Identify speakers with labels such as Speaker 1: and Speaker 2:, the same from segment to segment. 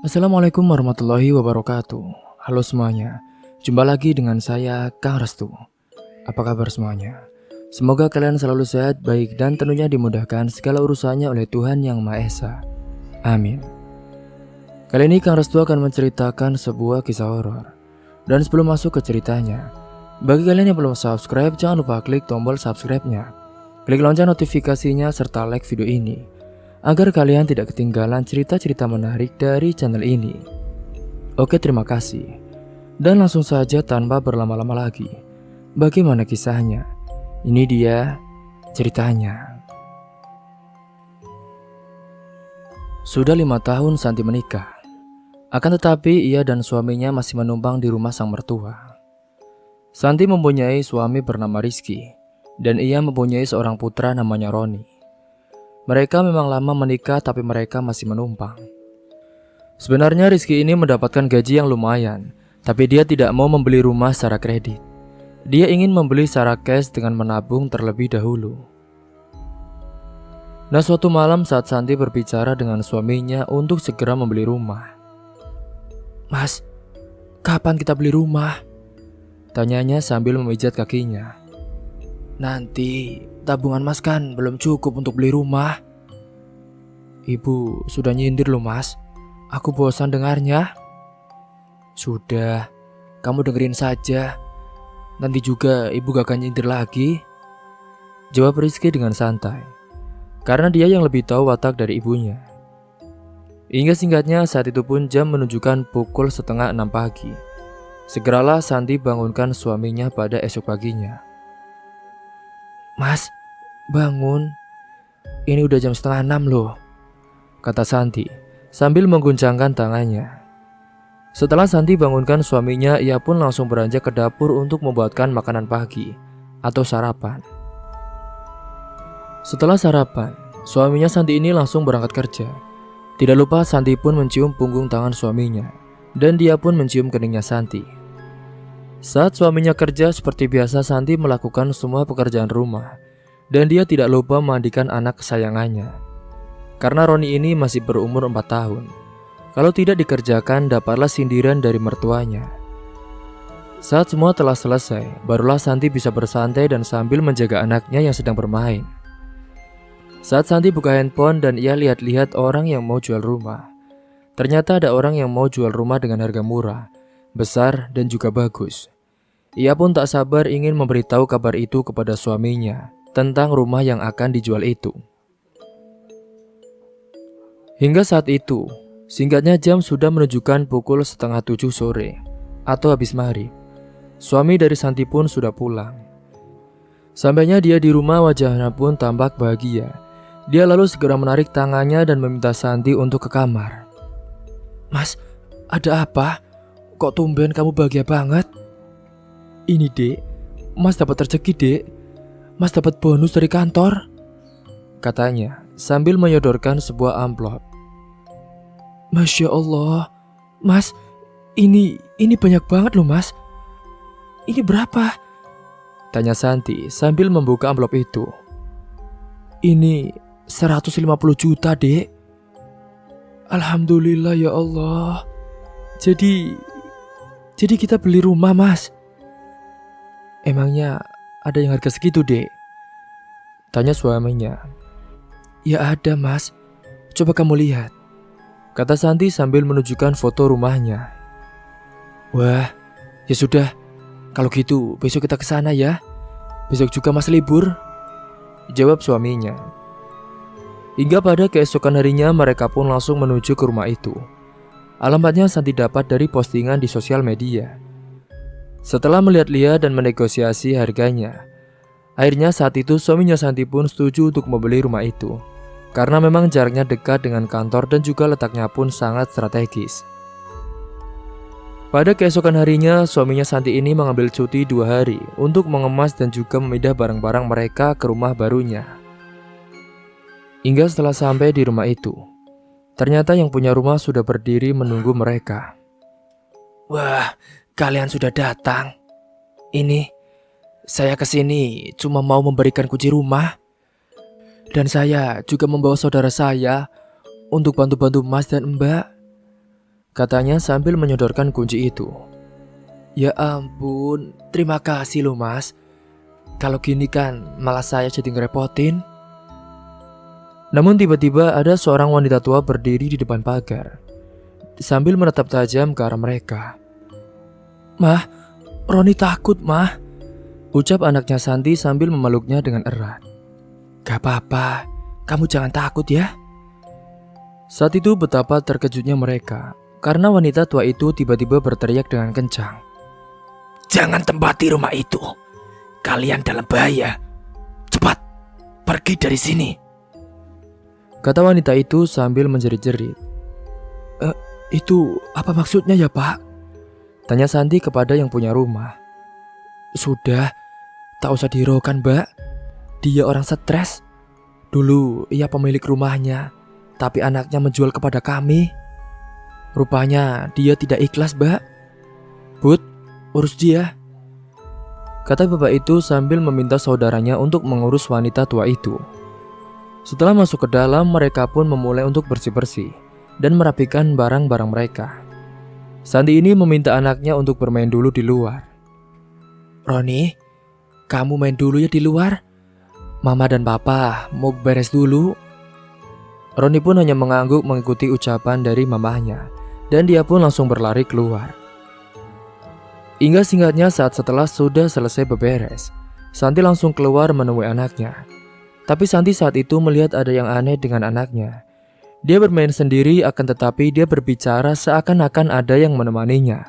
Speaker 1: Assalamualaikum warahmatullahi wabarakatuh. Halo semuanya, jumpa lagi dengan saya Kang Restu. Apa kabar semuanya? Semoga kalian selalu sehat, baik dan tentunya dimudahkan segala urusannya oleh Tuhan Yang Maha Esa. Amin. Kali ini Kang Restu akan menceritakan sebuah kisah horor. Dan sebelum masuk ke ceritanya, bagi kalian yang belum subscribe, jangan lupa klik tombol subscribe-nya. Klik lonceng notifikasinya serta like video ini agar kalian tidak ketinggalan cerita-cerita menarik dari channel ini. Oke, terima kasih. Dan langsung saja tanpa berlama-lama lagi, bagaimana kisahnya? Ini dia ceritanya. Sudah 5 tahun Santi menikah. Akan tetapi ia dan suaminya masih menumpang di rumah sang mertua. Santi mempunyai suami bernama Rizky, dan ia mempunyai seorang putra namanya Roni. Mereka memang lama menikah tapi mereka masih menumpang. Sebenarnya Rizky ini mendapatkan gaji yang lumayan, tapi dia tidak mau membeli rumah secara kredit. Dia ingin membeli secara cash dengan menabung terlebih dahulu. Nah, suatu malam saat Santi berbicara dengan suaminya untuk segera membeli rumah. "Mas, kapan kita beli rumah?" tanyanya sambil memijat kakinya. "Nanti, tabungan mas kan belum cukup untuk beli rumah." "Ibu sudah nyindir loh mas, aku bosan dengarnya." "Sudah, kamu dengerin saja. Nanti juga ibu gak akan nyindir lagi," jawab Rizky dengan santai, karena dia yang lebih tahu watak dari ibunya. Hingga singkatnya saat itu pun jam menunjukkan pukul 5:30 pagi. Segeralah Santi bangunkan suaminya pada esok paginya. "Mas, bangun. Ini udah jam 5:30 loh," kata Santi sambil mengguncangkan tangannya. Setelah Santi bangunkan suaminya, ia pun langsung beranjak ke dapur untuk membuatkan makanan pagi atau sarapan. Setelah sarapan, suaminya Santi ini langsung berangkat kerja. Tidak lupa Santi pun mencium punggung tangan suaminya, dan dia pun mencium keningnya Santi. Saat suaminya kerja, seperti biasa Santi melakukan semua pekerjaan rumah, dan dia tidak lupa memandikan anak kesayangannya. Karena Roni ini masih berumur 4 tahun. Kalau tidak dikerjakan, dapatlah sindiran dari mertuanya. Saat semua telah selesai, barulah Santi bisa bersantai dan sambil menjaga anaknya yang sedang bermain. Saat Santi buka handphone dan ia lihat-lihat orang yang mau jual rumah. Ternyata ada orang yang mau jual rumah dengan harga murah, besar dan juga bagus. Ia pun tak sabar ingin memberitahu kabar itu kepada suaminya tentang rumah yang akan dijual itu. Hingga saat itu, singkatnya jam sudah menunjukkan pukul 6:30 sore atau habis maghrib. Suami dari Santi pun sudah pulang. Sampainya dia di rumah, wajahnya pun tampak bahagia. Dia lalu segera menarik tangannya dan meminta Santi untuk ke kamar. "Mas, ada apa? Kok tumben kamu bahagia banget?" "Ini dek, mas dapat rezeki dek. Mas dapat bonus dari kantor," katanya sambil menyodorkan sebuah amplop. "Masya Allah, mas, ini banyak banget loh mas. Ini berapa?" tanya Santi sambil membuka amplop itu. "Ini 150 juta dek." "Alhamdulillah ya Allah. Jadi kita beli rumah mas." "Emangnya ada yang harga segitu dek?" tanya suaminya. "Ya ada mas, coba kamu lihat," kata Santi sambil menunjukkan foto rumahnya. "Wah, ya sudah, kalau gitu besok kita ke sana ya. Besok juga mas libur," jawab suaminya. Hingga pada keesokan harinya mereka pun langsung menuju ke rumah itu. Alamatnya Santi dapat dari postingan di sosial media. Setelah melihat-lihat dan menegosiasi harganya, akhirnya saat itu suaminya Santi pun setuju untuk membeli rumah itu, karena memang jaraknya dekat dengan kantor dan juga letaknya pun sangat strategis. Pada keesokan harinya, suaminya Santi ini mengambil cuti 2 hari untuk mengemas dan juga memindah barang-barang mereka ke rumah barunya. Hingga setelah sampai di rumah itu, ternyata yang punya rumah sudah berdiri menunggu mereka. "Wah, kalian sudah datang. Ini, saya kesini cuma mau memberikan kunci rumah. Dan saya juga membawa saudara saya untuk bantu-bantu Mas dan Mbak. katanya sambil menyodorkan kunci itu. Ya ampun, terima kasih loh mas. Kalau gini kan malah saya jadi ngerepotin. Namun tiba-tiba ada seorang wanita tua berdiri di depan pagar sambil menatap tajam ke arah mereka. Mah, Roni takut mah, ucap anaknya Santi sambil memeluknya dengan erat. Gak apa-apa, kamu jangan takut ya. Saat itu betapa terkejutnya mereka karena wanita tua itu tiba-tiba berteriak dengan kencang. Jangan tempati rumah itu, kalian dalam bahaya. Cepat, pergi dari sini, kata wanita itu sambil menjerit-jerit. Itu apa maksudnya ya pak? Tanya Santi kepada yang punya rumah. Sudah, tak usah dihiraukan mbak. Dia orang stres. Dulu ia pemilik rumahnya, tapi anaknya menjual kepada kami. Rupanya dia tidak ikhlas mbak. Bud, urus dia, kata bapak itu sambil meminta saudaranya untuk mengurus wanita tua itu. Setelah masuk ke dalam, mereka pun memulai untuk bersih-bersih dan merapikan barang-barang mereka. Santi ini meminta anaknya untuk bermain dulu di luar. Roni, kamu main dulu ya di luar. Mama dan papa mau beres dulu. Roni pun hanya mengangguk mengikuti ucapan dari mamahnya, dan dia pun langsung berlari keluar. Hingga singkatnya saat setelah sudah selesai beberes, Santi langsung keluar menemui anaknya. Tapi Santi saat itu melihat ada yang aneh dengan anaknya. Dia bermain sendiri akan tetapi dia berbicara seakan-akan ada yang menemaninya.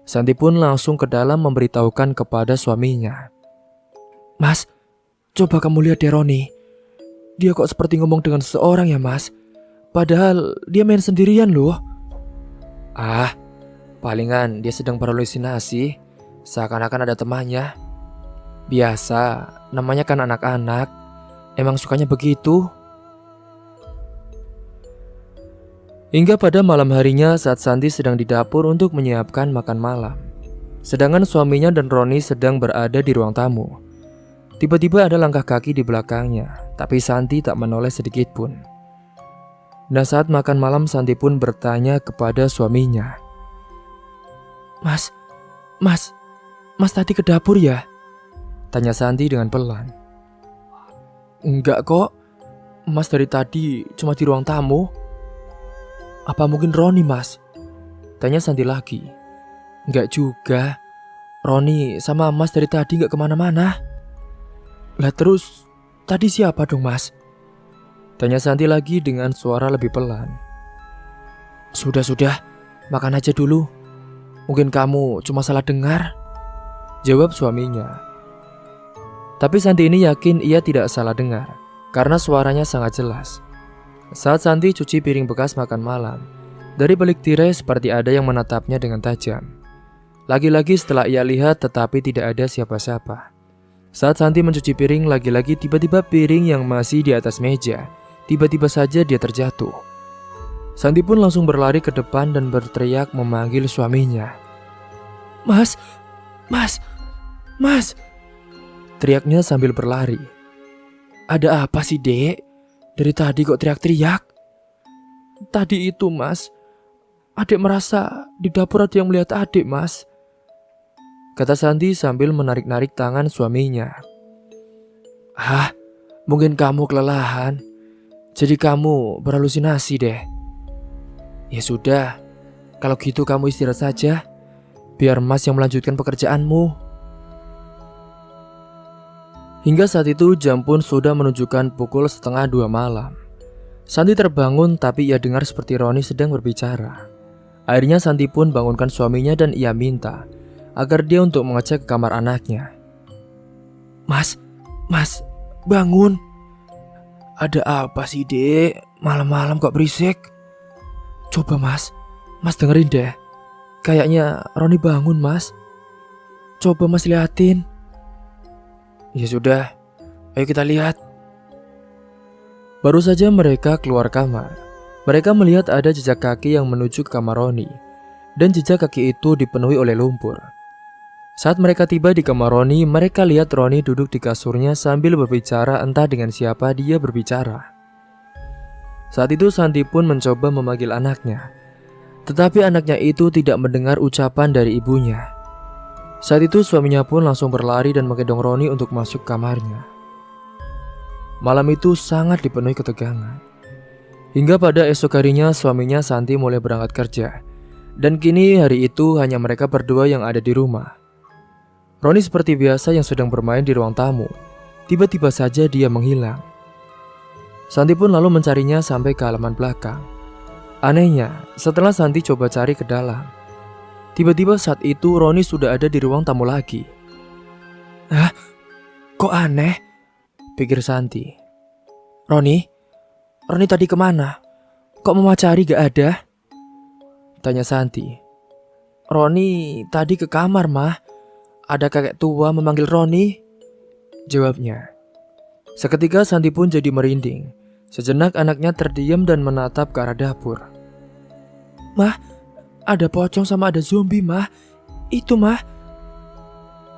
Speaker 1: Santi pun langsung ke dalam memberitahukan kepada suaminya. Mas, coba kamu lihat deh Roni. Dia kok seperti ngomong dengan seseorang ya mas. Padahal dia main sendirian loh. Ah, palingan dia sedang berhalusinasi, seakan-akan ada temannya. Biasa, namanya kan anak-anak. Emang sukanya begitu. Hingga pada malam harinya saat Santi sedang di dapur untuk menyiapkan makan malam, sedangkan suaminya dan Roni sedang berada di ruang tamu. Tiba-tiba ada langkah kaki di belakangnya, tapi Santi tak menoleh sedikit pun. Nah saat makan malam Santi pun bertanya kepada suaminya. Mas tadi ke dapur ya? Tanya Santi dengan pelan. Enggak kok, mas dari tadi cuma di ruang tamu. Apa mungkin Roni mas? Tanya Santi lagi. Enggak juga, Roni sama mas dari tadi enggak kemana-mana. Lah terus, tadi siapa dong mas? Tanya Santi lagi dengan suara lebih pelan. Sudah, makan aja dulu. Mungkin kamu cuma salah dengar, jawab suaminya. Tapi Santi ini yakin ia tidak salah dengar, karena suaranya sangat jelas. Saat Santi cuci piring bekas makan malam, dari balik tirai seperti ada yang menatapnya dengan tajam. Lagi-lagi setelah ia lihat tetapi tidak ada siapa-siapa. Saat Santi mencuci piring, lagi-lagi tiba-tiba piring yang masih di atas meja, tiba-tiba saja dia terjatuh. Santi pun langsung berlari ke depan dan berteriak memanggil suaminya. Mas! Teriaknya sambil berlari. Ada apa sih dek? Dari tadi kok teriak-teriak? Tadi itu mas, adik merasa di dapur ada yang melihat adik mas, kata Santi sambil menarik-narik tangan suaminya. Ah, mungkin kamu kelelahan, jadi kamu berhalusinasi deh. Ya sudah, kalau gitu kamu istirahat saja, biar mas yang melanjutkan pekerjaanmu. Hingga saat itu jam pun sudah menunjukkan pukul 1:30 malam. Santi terbangun tapi ia dengar seperti Roni sedang berbicara. Akhirnya Santi pun bangunkan suaminya dan ia minta agar dia untuk mengecek ke kamar anaknya. Mas, bangun. Ada apa sih dek? Malam-malam kok berisik? Coba mas dengerin deh. Kayaknya Roni bangun mas. Coba mas liatin. Ya sudah, ayo kita lihat. Baru saja mereka keluar kamar, mereka melihat ada jejak kaki yang menuju ke kamar Roni, dan jejak kaki itu dipenuhi oleh lumpur. Saat mereka tiba di kamar Roni, mereka lihat Roni duduk di kasurnya sambil berbicara entah dengan siapa dia berbicara. Saat itu Santi pun mencoba memanggil anaknya, Tetapi anaknya itu tidak mendengar ucapan dari ibunya. Saat itu suaminya pun langsung berlari dan menggendong Roni untuk masuk kamarnya. Malam itu sangat dipenuhi ketegangan. Hingga pada esok harinya suaminya Santi mulai berangkat kerja. Dan kini hari itu hanya mereka berdua yang ada di rumah. Roni seperti biasa yang sedang bermain di ruang tamu. Tiba-tiba saja dia menghilang. Santi pun lalu mencarinya sampai ke halaman belakang. Anehnya, setelah Santi coba cari ke dalam, tiba-tiba saat itu Roni sudah ada di ruang tamu lagi. Hah? Kok aneh? Pikir Santi. Roni tadi kemana? Kok mama cari gak ada? Tanya Santi. Roni tadi ke kamar, Mah. Ada kakek tua memanggil Roni, jawabnya. Seketika Santi pun jadi merinding. Sejenak anaknya terdiam dan menatap ke arah dapur. Mah, ada pocong sama ada zombie, Mah. Itu, Mah,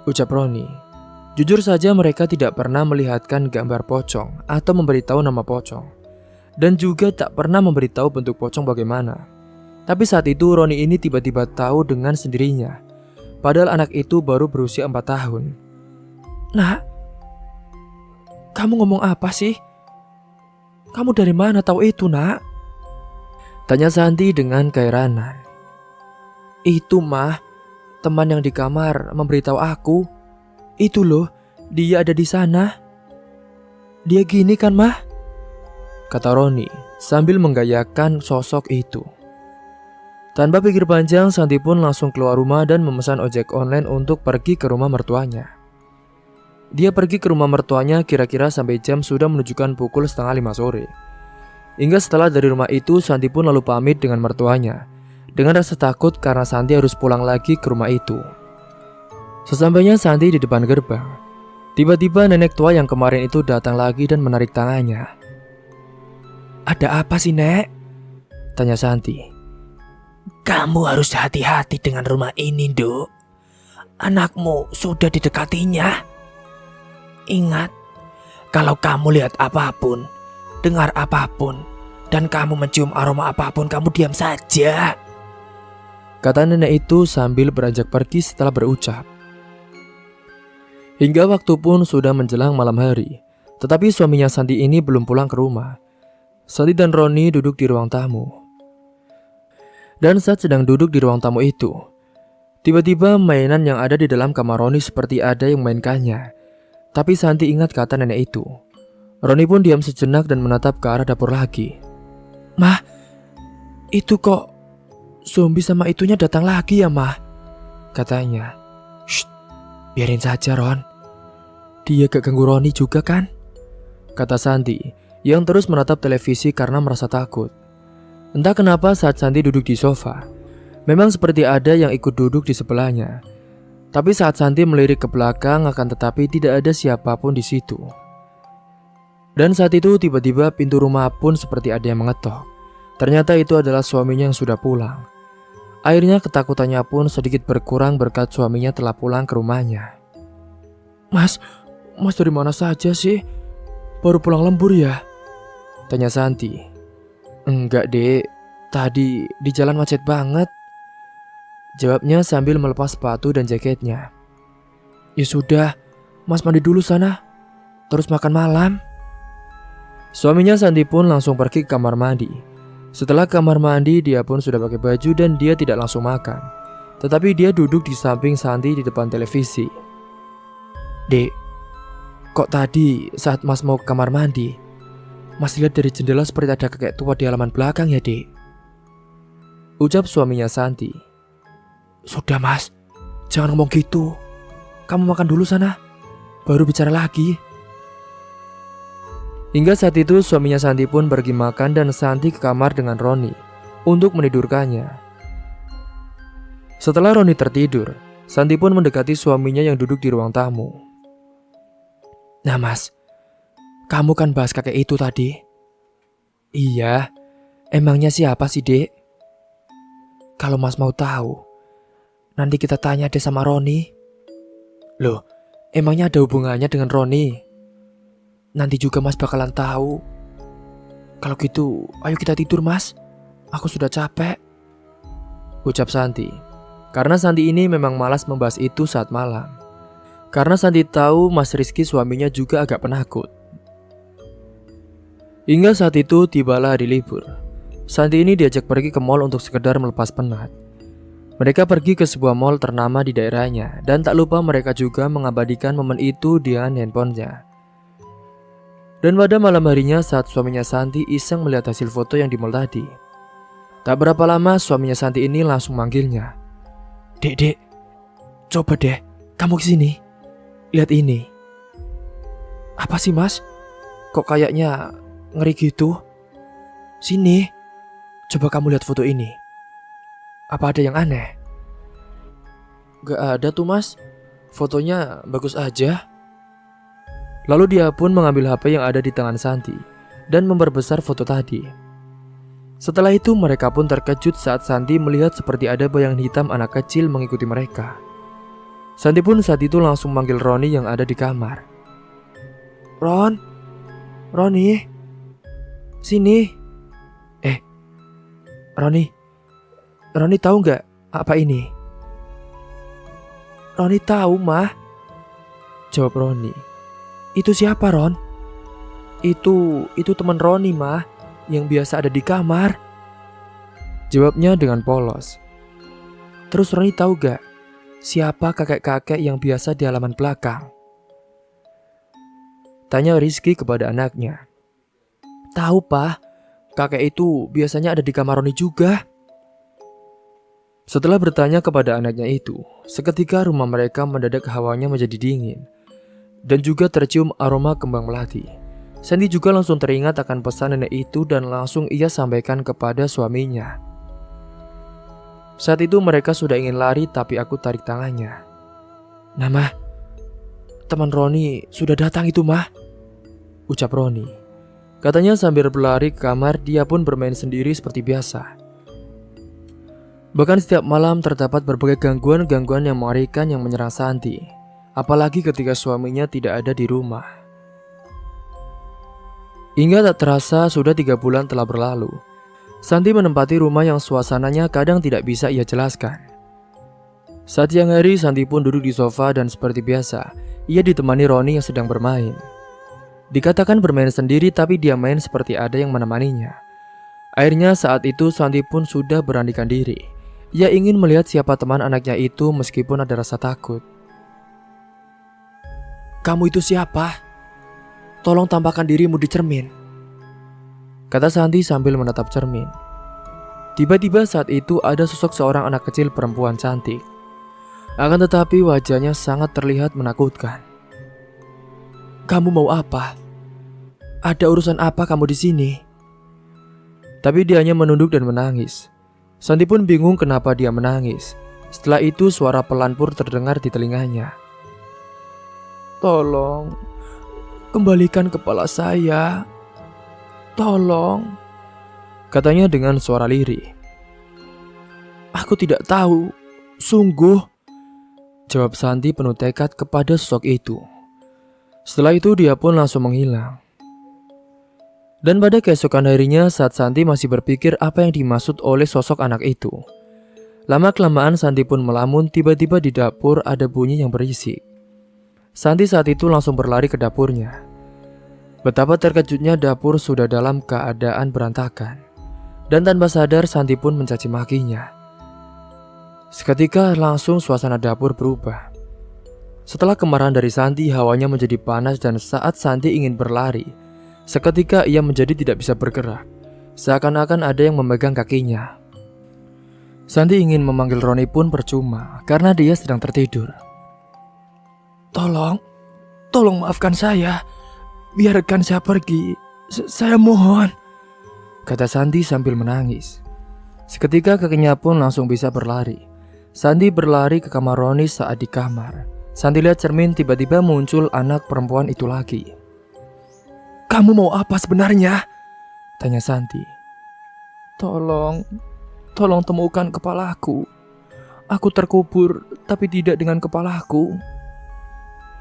Speaker 1: ucap Roni. Jujur saja mereka tidak pernah melihatkan gambar pocong atau memberitahu nama pocong. Dan juga tak pernah memberitahu bentuk pocong bagaimana. Tapi saat itu Roni ini tiba-tiba tahu dengan sendirinya. Padahal anak itu baru berusia 4 tahun. Nak, kamu ngomong apa sih? Kamu dari mana tahu itu, Nak? Tanya Santi dengan keheranan. Itu, Mah, teman yang di kamar memberitahu aku. Itu loh, dia ada di sana. Dia gini kan, Mah? Kata Roni sambil menggayakan sosok itu. Tanpa pikir panjang, Santi pun langsung keluar rumah dan memesan ojek online untuk pergi ke rumah mertuanya. Dia pergi ke rumah mertuanya kira-kira sampai jam sudah menunjukkan pukul 4:30 sore. Hingga setelah dari rumah itu, Santi pun lalu pamit dengan mertuanya dengan rasa takut karena Santi harus pulang lagi ke rumah itu. Sesampainya Santi di depan gerbang, tiba-tiba nenek tua yang kemarin itu datang lagi dan menarik tangannya. Ada apa sih, Nek? Tanya Santi. Kamu harus hati-hati dengan rumah ini, Nduk. Anakmu sudah didekatinya. Ingat, kalau kamu lihat apapun, dengar apapun, dan kamu mencium aroma apapun, kamu diam saja, kata nenek itu sambil beranjak pergi setelah berucap. Hingga waktu pun sudah menjelang malam hari, tetapi suaminya Santi ini belum pulang ke rumah. Santi dan Roni duduk di ruang tamu. Dan saat sedang duduk di ruang tamu itu, tiba-tiba mainan yang ada di dalam kamar Roni seperti ada yang mainkannya. Tapi Santi ingat kata nenek itu. Roni pun diam sejenak dan menatap ke arah dapur lagi. Mah, itu kok zombie sama itunya datang lagi ya, Mah? Katanya. Shh, biarin saja, Ron. Dia gak ganggu Roni juga kan? Kata Santi yang terus menatap televisi karena merasa takut. Entah kenapa saat Santi duduk di sofa, memang seperti ada yang ikut duduk di sebelahnya. Tapi saat Santi melirik ke belakang akan tetapi tidak ada siapapun di situ. Dan saat itu tiba-tiba pintu rumah pun seperti ada yang mengetok. Ternyata itu adalah suaminya yang sudah pulang. Akhirnya ketakutannya pun sedikit berkurang berkat suaminya telah pulang ke rumahnya. Mas dari mana saja sih? Baru pulang lembur ya? Tanya Santi. Enggak, Dek. Tadi di jalan macet banget, jawabnya sambil melepas sepatu dan jaketnya. Ya sudah, Mas mandi dulu sana, terus makan malam. Suaminya Santi pun langsung pergi ke kamar mandi. Setelah kamar mandi, dia pun sudah pakai baju dan dia tidak langsung makan. Tetapi dia duduk di samping Santi di depan televisi. Dek, kok tadi saat Mas mau ke kamar mandi, Mas lihat dari jendela seperti ada kakek tua di halaman belakang ya, Dek? Ucap suaminya Santi. Sudah, Mas, jangan ngomong gitu. Kamu makan dulu sana, baru bicara lagi. Hingga saat itu suaminya Santi pun pergi makan dan Santi ke kamar dengan Roni untuk menidurkannya. Setelah Roni tertidur, Santi pun mendekati suaminya yang duduk di ruang tamu. Nah, Mas, kamu kan bahas kakek itu tadi. Iya, emangnya siapa sih, Dek? Kalau Mas mau tahu, nanti kita tanya deh sama Roni. Loh, emangnya ada hubungannya dengan Roni? Nanti juga Mas bakalan tahu. Kalau gitu, ayo kita tidur, Mas. Aku sudah capek. ucap Santi. Karena Santi ini memang malas membahas itu saat malam. Karena Santi tahu Mas Rizky suaminya juga agak penakut. Hingga saat itu tibalah hari libur. Santi ini diajak pergi ke mall untuk sekedar melepas penat. Mereka pergi ke sebuah mall ternama di daerahnya, dan tak lupa mereka juga mengabadikan momen itu dengan handphonenya. Dan pada malam harinya saat suaminya Santi iseng melihat hasil foto yang di mall tadi, tak berapa lama suaminya Santi ini langsung manggilnya. Dek, coba deh, kamu kesini. Lihat ini. Apa sih mas? Kok kayaknya ngeri gitu? Sini, coba kamu lihat foto ini. Apa ada yang aneh? Gak ada tuh mas, fotonya bagus aja. Lalu dia pun mengambil HP yang ada di tangan Santi dan memperbesar foto tadi. Setelah itu mereka pun terkejut saat Santi melihat seperti ada bayangan hitam anak kecil mengikuti mereka. Santi pun saat itu langsung manggil Roni yang ada di kamar. Roni, sini. Roni tahu nggak apa ini? Roni tahu mah, jawab Roni. Itu siapa Ron? Itu teman Roni mah, yang biasa ada di kamar, jawabnya dengan polos. Terus Roni tahu gak siapa kakek-kakek yang biasa di halaman belakang? Tanya Rizky kepada anaknya. Tahu pak, kakek itu biasanya ada di kamar Roni juga. Setelah bertanya kepada anaknya itu, seketika rumah mereka mendadak hawanya menjadi dingin dan juga tercium aroma kembang melati. Santi juga langsung teringat akan pesan nenek itu dan langsung ia sampaikan kepada suaminya. Saat itu mereka sudah ingin lari tapi aku tarik tangannya. Nah mah, teman Roni sudah datang itu mah, ucap Roni. Katanya sambil berlari ke kamar, dia pun bermain sendiri seperti biasa. Bahkan setiap malam terdapat berbagai gangguan-gangguan yang mengerikan yang menyerang Santi, apalagi ketika suaminya tidak ada di rumah. Hingga tak terasa sudah 3 bulan telah berlalu. Santi menempati rumah yang suasananya kadang tidak bisa ia jelaskan. Saat siang hari, Santi pun duduk di sofa dan seperti biasa, ia ditemani Roni yang sedang bermain. Dikatakan bermain sendiri tapi dia main seperti ada yang menemaninya. Akhirnya saat itu Santi pun sudah beranikan diri. Ia ingin melihat siapa teman anaknya itu meskipun ada rasa takut. Kamu itu siapa? Tolong tampakkan dirimu di cermin, kata Santi sambil menatap cermin. Tiba-tiba saat itu ada sosok seorang anak kecil perempuan cantik. Akan tetapi wajahnya sangat terlihat menakutkan. Kamu mau apa? Ada urusan apa kamu di sini? Tapi dia hanya menunduk dan menangis. Santi pun bingung kenapa dia menangis. Setelah itu suara pelan pun terdengar di telinganya. Tolong, kembalikan kepala saya. Tolong, katanya dengan suara lirih. Aku tidak tahu, sungguh, jawab Santi penuh tekad kepada sosok itu. Setelah itu dia pun langsung menghilang. Dan pada keesokan harinya saat Santi masih berpikir apa yang dimaksud oleh sosok anak itu, lama-kelamaan Santi pun melamun. Tiba-tiba di dapur ada bunyi yang berisik. Santi saat itu langsung berlari ke dapurnya. Betapa terkejutnya dapur sudah dalam keadaan berantakan. Dan tanpa sadar Santi pun mencaci makinya. Seketika langsung suasana dapur berubah. Setelah kemarahan dari Santi, hawanya menjadi panas dan saat Santi ingin berlari, seketika ia menjadi tidak bisa bergerak, seakan-akan ada yang memegang kakinya. Santi ingin memanggil Roni pun percuma, karena dia sedang tertidur. Tolong maafkan saya. Biarkan saya pergi. Saya mohon, kata Santi sambil menangis. Seketika kakinya pun langsung bisa berlari. Santi berlari ke kamar Roni. Saat di kamar, Santi lihat cermin, tiba-tiba muncul anak perempuan itu lagi. Kamu mau apa sebenarnya? Tanya Santi. Tolong temukan kepalaku. Aku terkubur tapi tidak dengan kepalaku.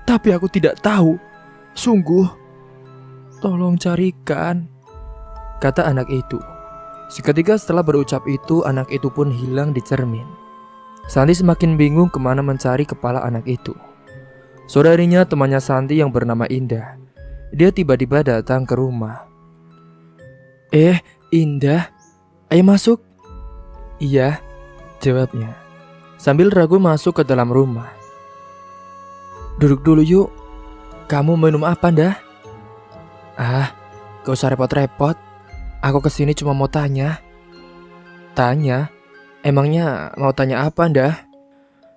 Speaker 1: Tapi aku tidak tahu. Sungguh. Tolong carikan, kata anak itu. Seketika setelah berucap itu, anak itu pun hilang di cermin. Santi semakin bingung kemana mencari kepala anak itu. Sore harinya temannya Santi yang bernama Indah, dia tiba-tiba datang ke rumah. Indah, ayo masuk." "Iya," jawabnya, sambil ragu masuk ke dalam rumah. "Duduk dulu yuk. Kamu minum apa, Ndah?" "Ah, gak usah repot-repot. Aku kesini cuma mau tanya." "Tanya? Emangnya mau tanya apa, Ndah?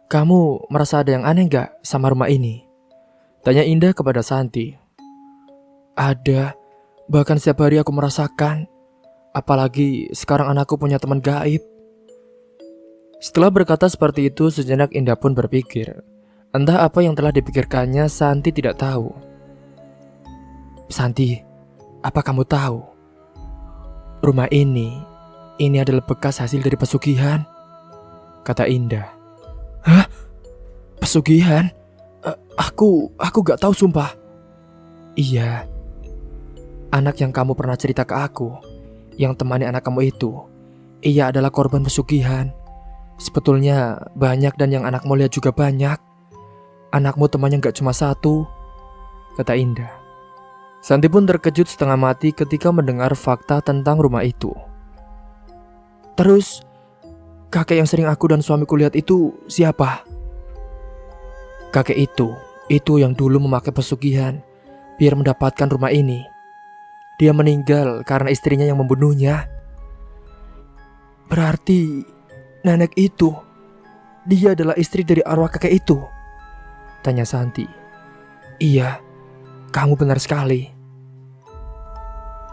Speaker 1: Kamu merasa ada yang aneh gak sama rumah ini?" tanya Indah kepada Santi. "Ada, bahkan setiap hari aku merasakan. Apalagi sekarang anakku punya teman gaib." Setelah berkata seperti itu, sejenak Indah pun berpikir. Entah apa yang telah dipikirkannya, Santi tidak tahu. "Santi, apa kamu tahu? Rumah ini adalah bekas hasil dari pesugihan," kata Indah. "Hah? Pesugihan? Aku gak tahu sumpah." "Iya, anak yang kamu pernah cerita ke aku, yang temani anak kamu itu, ia adalah korban pesugihan. Sebetulnya banyak dan yang anakmu lihat juga banyak. Anakmu temannya gak cuma satu," kata Indah. Santi pun terkejut setengah mati ketika mendengar fakta tentang rumah itu. "Terus, kakek yang sering aku dan suamiku lihat itu siapa?" "Kakek itu yang dulu memakai pesugihan biar mendapatkan rumah ini. Dia meninggal karena istrinya yang membunuhnya." "Berarti nenek itu, dia adalah istri dari arwah kakek itu?" tanya Santi. "Iya, kamu benar sekali."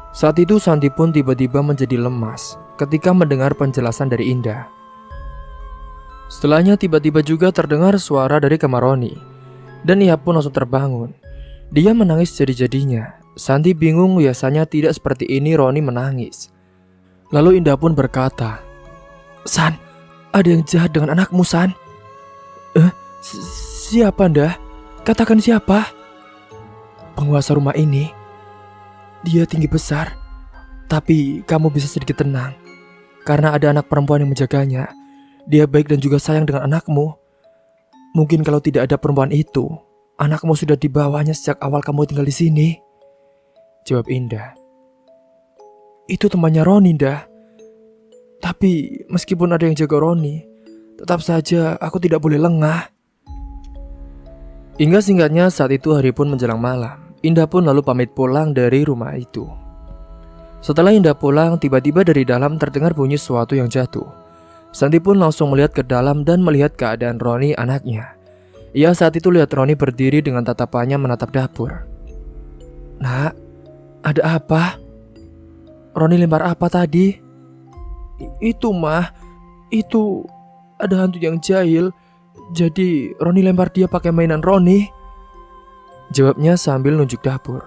Speaker 1: Saat itu Santi pun tiba-tiba menjadi lemas ketika mendengar penjelasan dari Indah. Setelahnya tiba-tiba juga terdengar suara dari kamar Roni, dan ia pun langsung terbangun. Dia menangis jadi-jadinya. Santi bingung, biasanya tidak seperti ini Roni menangis. Lalu Indah pun berkata, "San, ada yang jahat dengan anakmu, San." Siapa, Ndah? Katakan siapa?" "Penguasa rumah ini. Dia tinggi besar, tapi kamu bisa sedikit tenang, karena ada anak perempuan yang menjaganya. Dia baik dan juga sayang dengan anakmu. Mungkin kalau tidak ada perempuan itu, anakmu sudah dibawanya sejak awal kamu tinggal di sini," jawab Indah. "Itu temannya Roni, Ndah. Tapi meskipun ada yang jaga Roni, tetap saja aku tidak boleh lengah." Hingga singkatnya saat itu hari pun menjelang malam. Indah pun lalu pamit pulang dari rumah itu. Setelah Indah pulang, tiba-tiba dari dalam terdengar bunyi sesuatu yang jatuh. Santi pun langsung melihat ke dalam dan melihat keadaan Roni anaknya. Ia saat itu lihat Roni berdiri dengan tatapannya menatap dapur. "Nak, ada apa? Roni lempar apa tadi?" Itu mah, itu ada hantu yang jahil. Jadi Roni lempar dia pakai mainan Roni," jawabnya sambil nunjuk dapur.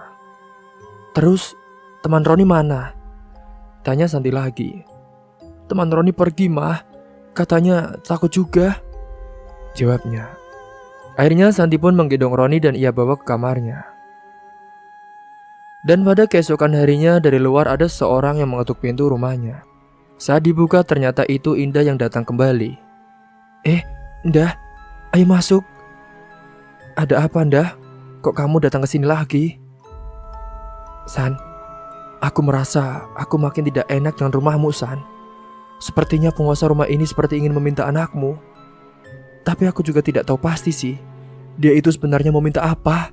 Speaker 1: "Terus teman Roni mana?" tanya Santi lagi. "Teman Roni pergi, mah. Katanya takut juga," jawabnya. Akhirnya Santi pun menggendong Roni dan ia bawa ke kamarnya. Dan pada keesokan harinya dari luar ada seorang yang mengetuk pintu rumahnya. Saat dibuka ternyata itu Indah yang datang kembali. Indah, ayo masuk." "Ada apa, Ndah? Kok kamu datang ke sini lagi?" "San, aku merasa aku makin tidak enak dengan rumahmu, San. Sepertinya penguasa rumah ini seperti ingin meminta anakmu. Tapi aku juga tidak tahu pasti sih, dia itu sebenarnya mau minta apa."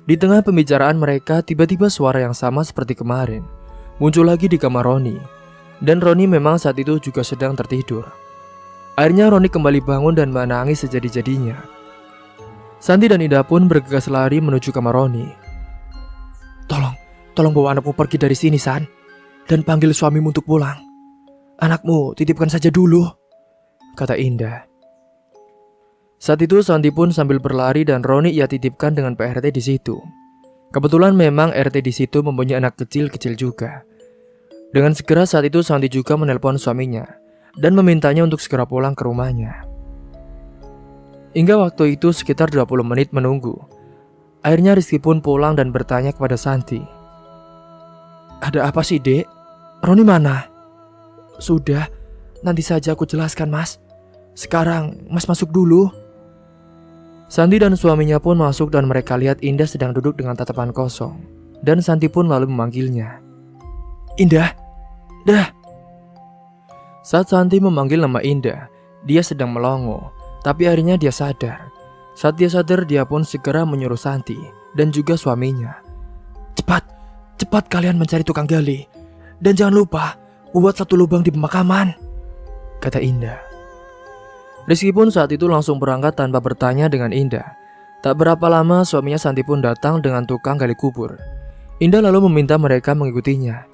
Speaker 1: Di tengah pembicaraan mereka, tiba-tiba suara yang sama seperti kemarin muncul lagi di kamar Roni. Dan Roni memang saat itu juga sedang tertidur. Akhirnya Roni kembali bangun dan menangis sejadi-jadinya. Santi dan Indah pun bergegas lari menuju kamar Roni. Tolong bawa anakmu pergi dari sini, San. Dan panggil suamimu untuk pulang. Anakmu titipkan saja dulu," kata Indah. Saat itu Santi pun sambil berlari dan Roni ia titipkan dengan PRT di situ. Kebetulan memang RT di situ mempunyai anak kecil-kecil juga. Dengan segera saat itu Santi juga menelpon suaminya dan memintanya untuk segera pulang ke rumahnya. Hingga waktu itu sekitar 20 menit menunggu. Akhirnya Rizky pun pulang dan bertanya kepada Santi. "Ada apa sih, Dek? Roni mana? Sudah, nanti saja aku jelaskan, Mas. Sekarang Mas masuk dulu. Santi dan suaminya pun masuk dan mereka lihat Indah sedang duduk dengan tatapan kosong. Dan Santi pun lalu memanggilnya. Indah, dah. Saat Santi memanggil nama Indah, dia sedang melongo. Tapi akhirnya dia sadar. Saat dia sadar, dia pun segera menyuruh Santi dan juga suaminya. Cepat kalian mencari tukang gali. Dan jangan lupa buat satu lubang di pemakaman, kata Indah. Rizky pun saat itu langsung berangkat tanpa bertanya dengan Indah. Tak berapa lama suaminya Santi pun datang dengan tukang gali kubur. Indah lalu meminta mereka mengikutinya.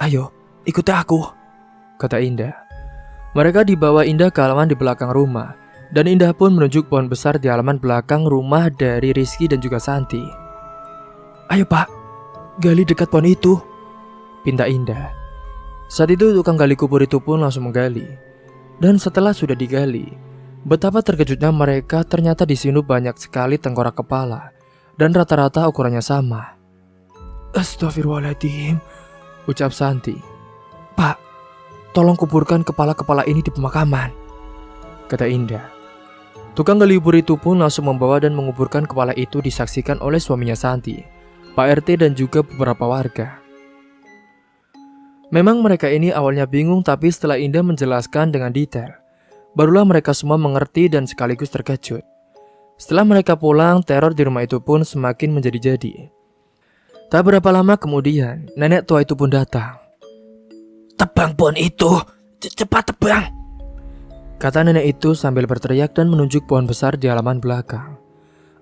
Speaker 1: Ayo, ikuti aku, kata Indah. Mereka dibawa Indah ke halaman di belakang rumah. Dan Indah pun menunjuk pohon besar di halaman belakang rumah dari Rizky dan juga Santi. Ayo Pak, gali dekat pohon itu, pinta Indah. Saat itu tukang gali kubur itu pun langsung menggali. Dan setelah sudah digali, betapa terkejutnya mereka ternyata di sini banyak sekali tengkorak kepala. Dan rata-rata ukurannya sama. Astagfirullahaladzim, ucap Santi. Pak, tolong kuburkan kepala-kepala ini di pemakaman, kata Indah. Tukang gali kubur itu pun langsung membawa dan menguburkan kepala itu disaksikan oleh suaminya Santi, Pak RT dan juga beberapa warga. Memang mereka ini awalnya bingung, tapi setelah Indah menjelaskan dengan detail, barulah mereka semua mengerti dan sekaligus terkejut. Setelah mereka pulang, teror di rumah itu pun semakin menjadi-jadi. Tak berapa lama kemudian, nenek tua itu pun datang. Tebang pohon itu, cepat tebang, kata nenek itu sambil berteriak dan menunjuk pohon besar di halaman belakang.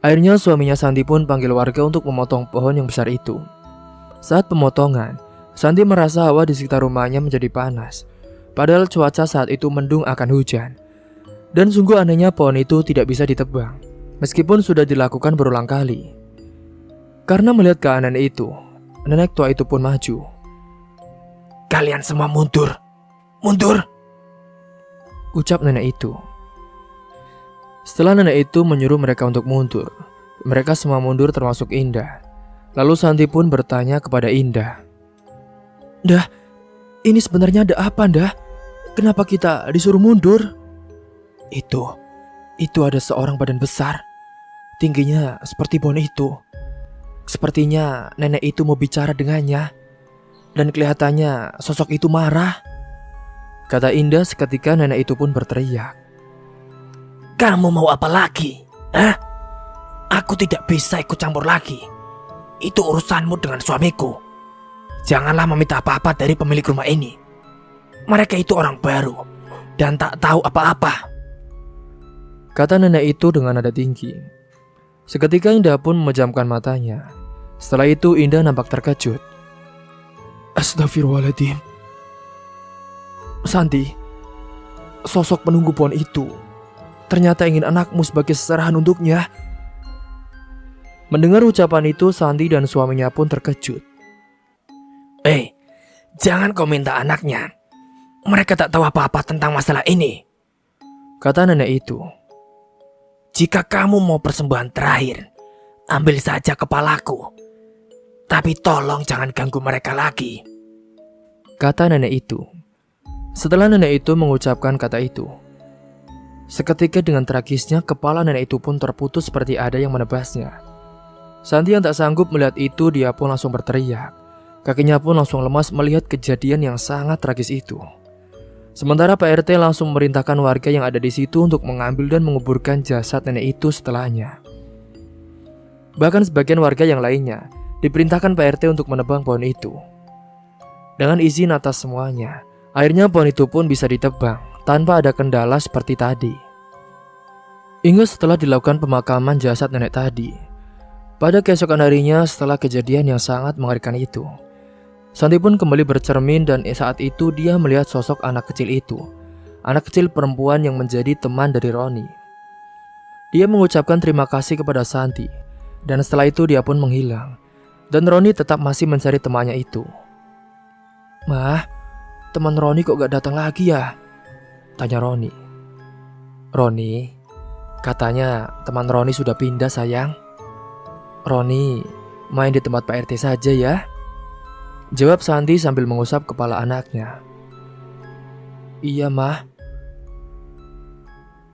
Speaker 1: Akhirnya suaminya Santi pun panggil warga untuk memotong pohon yang besar itu. Saat pemotongan, Santi merasa hawa di sekitar rumahnya menjadi panas. Padahal cuaca saat itu mendung akan hujan. Dan sungguh anehnya pohon itu tidak bisa ditebang, meskipun sudah dilakukan berulang kali. Karena melihat keanehan itu, nenek tua itu pun maju. Kalian semua mundur, mundur, ucap nenek itu. Setelah nenek itu menyuruh mereka untuk mundur, mereka semua mundur termasuk Indah. Lalu Santi pun bertanya kepada Indah. Dah, ini sebenarnya ada apa, Dah? Kenapa kita disuruh mundur? Itu ada seorang badan besar. Tingginya seperti pohon itu. Sepertinya nenek itu mau bicara dengannya. Dan kelihatannya sosok itu marah, kata Indah seketika nenek itu pun berteriak. Kamu mau apa lagi? Hah? Aku tidak bisa ikut campur lagi. Itu urusanmu dengan suamiku. Janganlah meminta apa-apa dari pemilik rumah ini. Mereka itu orang baru dan tak tahu apa-apa, kata nenek itu dengan nada tinggi. Seketika Indah pun memejamkan matanya. Setelah itu Indah nampak terkejut. Astagfirullahaladzim. Santi, sosok penunggu pohon itu ternyata ingin anakmu sebagai seserahan untuknya. Mendengar ucapan itu, Santi dan suaminya pun terkejut. Jangan kau minta anaknya. Mereka tak tahu apa-apa tentang masalah ini, kata nenek itu. Jika kamu mau persembahan terakhir, ambil saja kepalaku. Tapi tolong jangan ganggu mereka lagi, kata nenek itu. Setelah nenek itu mengucapkan kata itu, seketika dengan tragisnya kepala nenek itu pun terputus seperti ada yang menebasnya. Santi yang tak sanggup melihat itu, dia pun langsung berteriak. Kakinya pun langsung lemas melihat kejadian yang sangat tragis itu. Sementara Pak RT langsung memerintahkan warga yang ada di situ untuk mengambil dan menguburkan jasad nenek itu setelahnya. Bahkan sebagian warga yang lainnya diperintahkan Pak RT untuk menebang pohon itu. Dengan izin atas semuanya, akhirnya pohon itu pun bisa ditebang tanpa ada kendala seperti tadi. Hingga setelah dilakukan pemakaman jasad nenek tadi, pada keesokan harinya setelah kejadian yang sangat mengerikan itu, Santi pun kembali bercermin dan saat itu dia melihat sosok anak kecil itu. Anak kecil perempuan yang menjadi teman dari Roni. Dia mengucapkan terima kasih kepada Santi. Dan setelah itu dia pun menghilang. Dan Roni tetap masih mencari temannya itu. Mah, teman Roni kok gak datang lagi ya? Tanya Roni. Roni, katanya teman Roni sudah pindah sayang. Roni main di tempat Pak RT saja ya, Jawab Santi sambil mengusap kepala anaknya. Iya, Mah.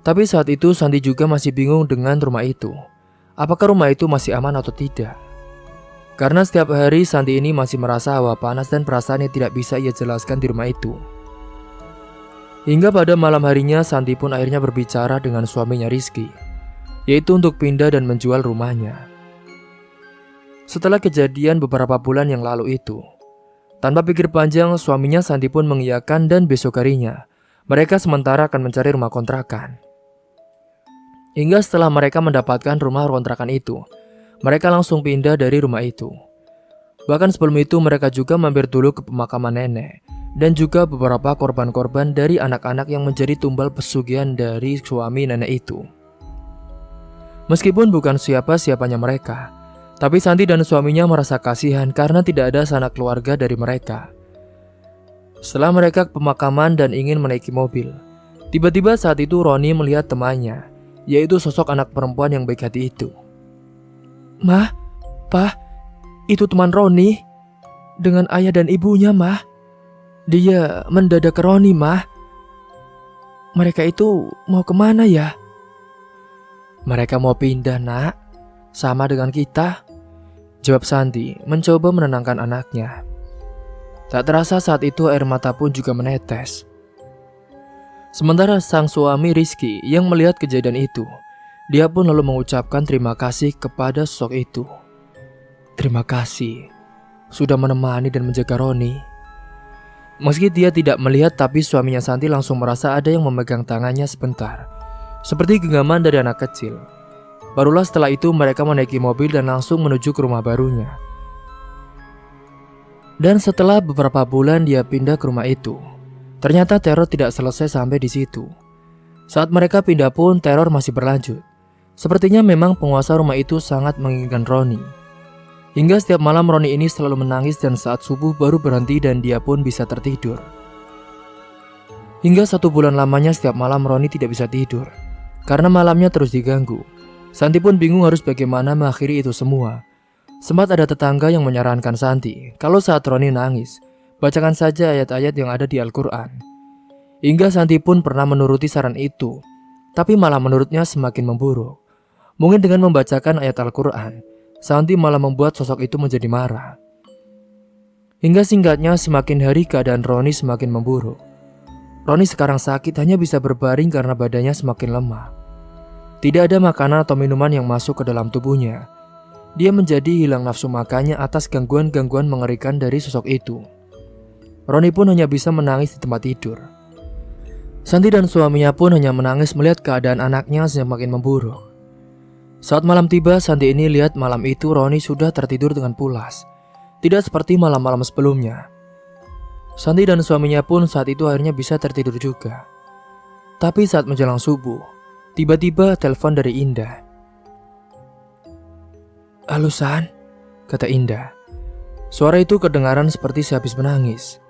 Speaker 1: Tapi saat itu Santi juga masih bingung dengan rumah itu. Apakah rumah itu masih aman atau tidak? Karena setiap hari Santi ini masih merasa hawa panas dan perasaan yang tidak bisa ia jelaskan di rumah itu. Hingga pada malam harinya Santi pun akhirnya berbicara dengan suaminya Rizky, yaitu untuk pindah dan menjual rumahnya. Setelah kejadian beberapa bulan yang lalu itu, tanpa pikir panjang suaminya Santi pun mengiyakan dan besok harinya mereka sementara akan mencari rumah kontrakan. Hingga setelah mereka mendapatkan rumah kontrakan itu, mereka langsung pindah dari rumah itu. Bahkan sebelum itu mereka juga mampir dulu ke pemakaman nenek dan juga beberapa korban-korban dari anak-anak yang menjadi tumbal pesugihan dari suami nenek itu. Meskipun bukan siapa-siapanya mereka, tapi Santi dan suaminya merasa kasihan karena tidak ada sanak keluarga dari mereka. Setelah mereka ke pemakaman dan ingin menaiki mobil, tiba-tiba saat itu Roni melihat temannya, yaitu sosok anak perempuan yang baik hati itu. Mah, Pah, itu teman Roni dengan ayah dan ibunya, Mah. Dia mendadak ke Roni, Mah. Mereka itu mau kemana ya? Mereka mau pindah, Nak. Sama dengan kita, jawab Santi mencoba menenangkan anaknya. Tak terasa saat itu air mata pun juga menetes. Sementara sang suami Rizky yang melihat kejadian itu, dia pun lalu mengucapkan terima kasih kepada sosok itu. Terima kasih sudah menemani dan menjaga Roni. Meski dia tidak melihat, tapi suaminya Santi langsung merasa ada yang memegang tangannya sebentar, seperti genggaman dari anak kecil. Barulah setelah itu mereka menaiki mobil dan langsung menuju ke rumah barunya. Dan setelah beberapa bulan dia pindah ke rumah itu, ternyata teror tidak selesai sampai di situ. Saat mereka pindah pun teror masih berlanjut. Sepertinya memang penguasa rumah itu sangat menginginkan Roni. Hingga setiap malam Roni ini selalu menangis dan saat subuh baru berhenti dan dia pun bisa tertidur. Hingga 1 bulan lamanya setiap malam Roni tidak bisa tidur karena malamnya terus diganggu. Santi pun bingung harus bagaimana mengakhiri itu semua. Sempat ada tetangga yang menyarankan Santi kalau saat Roni nangis, bacakan saja ayat-ayat yang ada di Al-Quran. Hingga Santi pun pernah menuruti saran itu, tapi malah menurutnya semakin memburuk. Mungkin dengan membacakan ayat Al-Quran, Santi malah membuat sosok itu menjadi marah. Hingga singkatnya semakin hari keadaan Roni semakin memburuk. Roni sekarang sakit hanya bisa berbaring karena badannya semakin lemah. Tidak ada makanan atau minuman yang masuk ke dalam tubuhnya. Dia menjadi hilang nafsu makannya atas gangguan-gangguan mengerikan dari sosok itu. Roni pun hanya bisa menangis di tempat tidur. Santi dan suaminya pun hanya menangis melihat keadaan anaknya semakin memburuk. Saat malam tiba, Santi ini lihat malam itu Roni sudah tertidur dengan pulas. Tidak seperti malam-malam sebelumnya. Santi dan suaminya pun saat itu akhirnya bisa tertidur juga. Tapi saat menjelang subuh, tiba-tiba telepon dari Indah. Halo San, kata Indah. Suara itu kedengaran seperti sehabis menangis.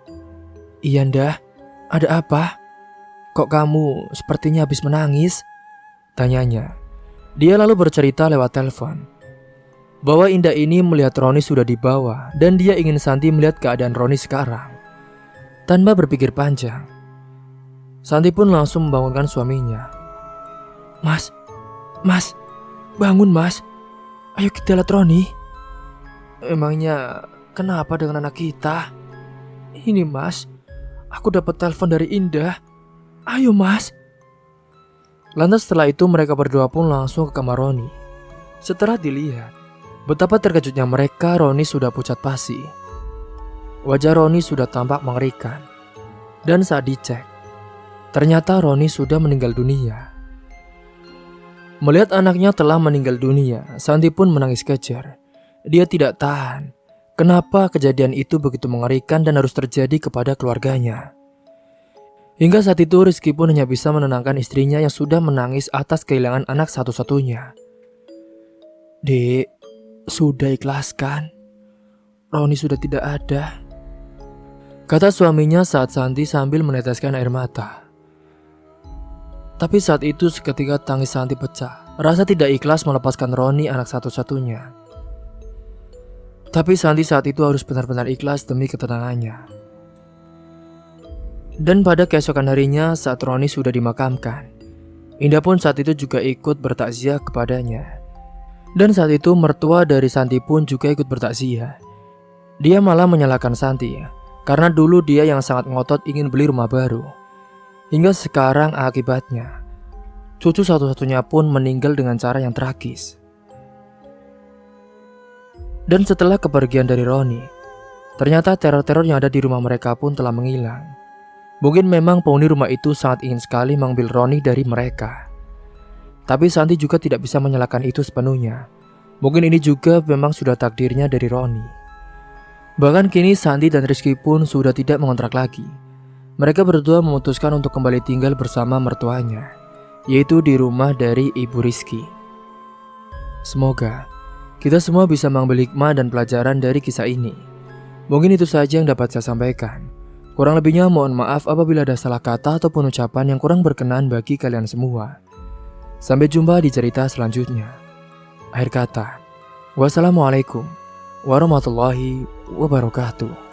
Speaker 1: Iya Indah, ada apa? Kok kamu sepertinya habis menangis? Tanyanya. Dia lalu bercerita lewat telepon bahwa Indah ini melihat Roni sudah dibawa dan dia ingin Santi melihat keadaan Roni sekarang. Tanpa berpikir panjang, Santi pun langsung membangunkan suaminya. Mas, bangun mas. Ayo kita lihat Roni. Emangnya kenapa dengan anak kita? Ini mas, aku dapat telepon dari Indah. Ayo mas. Lantas setelah itu mereka berdua pun langsung ke kamar Roni. Setelah dilihat, betapa terkejutnya mereka, Roni sudah pucat pasi. Wajah Roni sudah tampak mengerikan. Dan saat dicek, ternyata Roni sudah meninggal dunia. Melihat anaknya telah meninggal dunia, Santi pun menangis kejer. Dia tidak tahan. Kenapa kejadian itu begitu mengerikan dan harus terjadi kepada keluarganya. Hingga saat itu Rizky pun hanya bisa menenangkan istrinya yang sudah menangis atas kehilangan anak satu-satunya. Dek, sudah ikhlaskan. Roni sudah tidak ada, kata suaminya saat Santi sambil meneteskan air mata. Tapi saat itu seketika tangis Santi pecah. Rasa tidak ikhlas melepaskan Roni anak satu-satunya. Tapi Santi saat itu harus benar-benar ikhlas demi ketenangannya. Dan pada keesokan harinya saat Roni sudah dimakamkan, Indah pun saat itu juga ikut bertakziah kepadanya. Dan saat itu mertua dari Santi pun juga ikut bertakziah. Dia malah menyalahkan Santi karena dulu dia yang sangat ngotot ingin beli rumah baru. Hingga sekarang akibatnya cucu satu-satunya pun meninggal dengan cara yang tragis. Dan setelah kepergian dari Roni, ternyata teror-teror yang ada di rumah mereka pun telah menghilang. Mungkin memang penghuni rumah itu sangat ingin sekali mengambil Roni dari mereka. Tapi Santi juga tidak bisa menyalahkan itu sepenuhnya. Mungkin ini juga memang sudah takdirnya dari Roni. Bahkan kini Santi dan Rizky pun sudah tidak mengontrak lagi. Mereka berdua memutuskan untuk kembali tinggal bersama mertuanya, yaitu di rumah dari Ibu Rizky. Semoga kita semua bisa mengambil hikmah dan pelajaran dari kisah ini. Mungkin itu saja yang dapat saya sampaikan. Kurang lebihnya mohon maaf apabila ada salah kata ataupun ucapan yang kurang berkenan bagi kalian semua. Sampai jumpa di cerita selanjutnya. Akhir kata, wassalamualaikum warahmatullahi wabarakatuh.